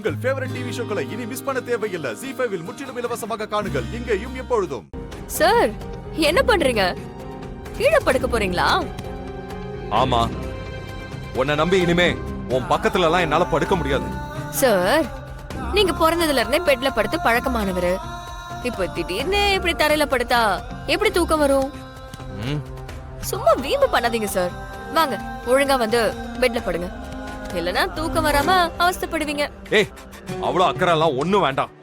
உங்கள் favourite TV ஷோக்களை இனி miss பண்ண தேவையில்லை. ZEE5 இல் முற்றிலும் இலவசமாக காணுங்கள், இங்கேயும் எப்பொழுதும். சார் என்ன பண்றீங்க? கீழே படுக்க போறீங்களா? ஆமா, உன்னை நம்பி இனிமே உன் பக்கத்துல எல்லாம் என்னால படுக்க முடியாது. சார் நீங்க பிறந்ததுல இருந்தே பெட்ல படுத்து பழக்கமானவரு. இப்ப திடீர்னு இப்படி தரையில படுத்தா எப்படி தூக்கம் வரும்? சும்மா வீம்பு பண்ணாதீங்க சார். வாங்க ஒழுங்கா வந்து பெட்ல படுங்க, இல்லனா தூக்கம் வராம அவஸ்தைப்படுவீங்க. ஏய், அவ்வளவு அக்கறை எல்லாம் ஒண்ணும் வேண்டாம்.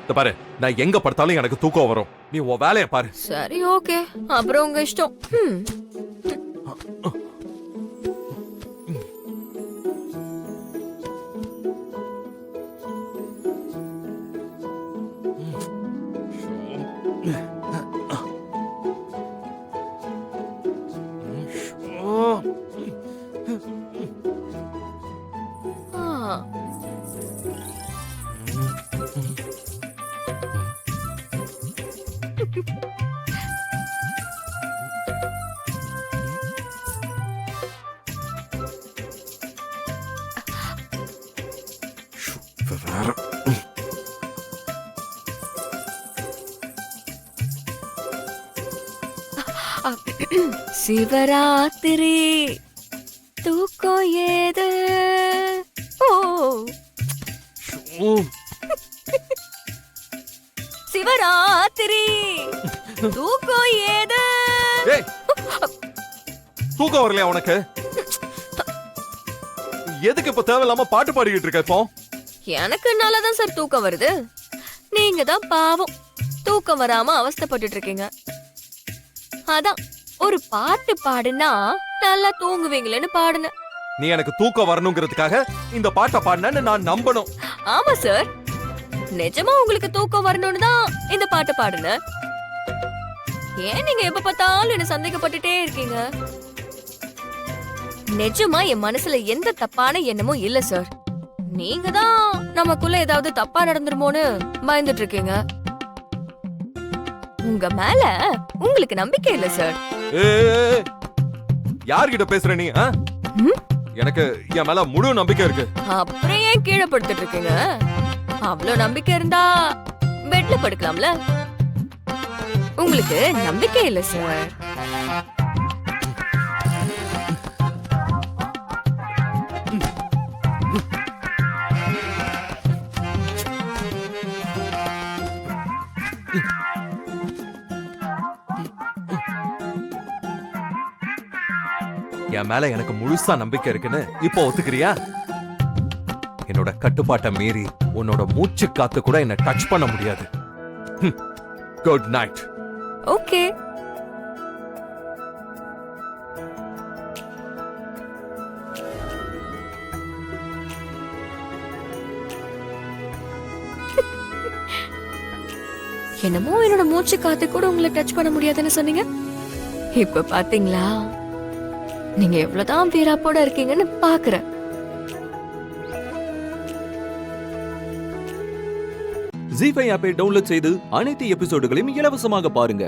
இந்த பாரு, நான் எங்க படுத்தாலும் எனக்கு தூக்கம் வரும். நீ உன் வேலையை பாரு. சரி ஓகே, அப்புறம் உங்க இஷ்டம். சிவராத்திரி தூக்கம் ஏது? ஓ சிவராத்திரி தூக்கம் ஏது? தூக்கம் வரலையா உனக்கு? எதுக்கு இப்ப தேவையில்லாம பாட்டு பாடிக்கிட்டு இருக்க? இப்போ எனக்கு நல்லாதான் சார் தூக்கம் வருது. நீங்க தான் பாவம் தூக்கம் வராம அவஸ்தைப்பட்டு இருக்கீங்க. அதான் ஒரு பாட்டு பாடுனா நல்லா தூங்குவீங்களேன்னு பாடுன. நீ எனக்கு தூக்கம் வரணுங்கிறதுக்காக இந்த பாட்டை பாடினேன்னு நான் நம்பணும். ஆமா சார், நிஜமா உங்களுக்கு தூக்கம் வரணும்னு தான் இந்த பாட்டு பாடுன. ஏன் நீங்க எப்ப பார்த்தாலும் என்ன சந்தேகப்பட்டுட்டே இருக்கீங்க? நிஜமா என் மனசுல எந்த தப்பான எண்ணமும் இல்ல சார். நீங்க தான் நமக்குள்ள ஏதாவது தப்பா நடந்துருமோன்னு பயந்துட்டு இருக்கீங்க. உங்க மேல உங்களுக்கு நம்பிக்கை இல்ல சார். யார்கிட்ட பேசுற நீ? எனக்கு என் மேல முழு நம்பிக்கை இருக்கு. அப்புறம் ஏன் கீழே படுத்துட்டு இருக்கீங்க? அவ்வளவு நம்பிக்கை இருந்தா பெட்ல படுக்கலாம்ல. உங்களுக்கு நம்பிக்கை இல்ல சார். என் மேல எனக்கு முழுசா நம்பிக்கை இருக்குன்னு இப்போ ஒத்துக்கிறியா? என்னோட கட்டுப்பாட்டை மீறி உன்னோட மூச்சு காத்து கூட என்ன டச் பண்ண முடியாது. Good night. ஓகே. என்னமோ என்னோட மூச்சு காத்து கூட உங்களை டச் பண்ண முடியாதுன்னு சொன்னீங்க. இப்ப பாத்தீங்களா நீங்க எவ்வளவுதான் வீராப்போட இருக்கீங்கன்னு பாக்குறேன். ZEE5 ஆப்பை டவுன்லோட் செய்து அனைத்து எபிசோடுகளையும் இலவசமாக பாருங்க.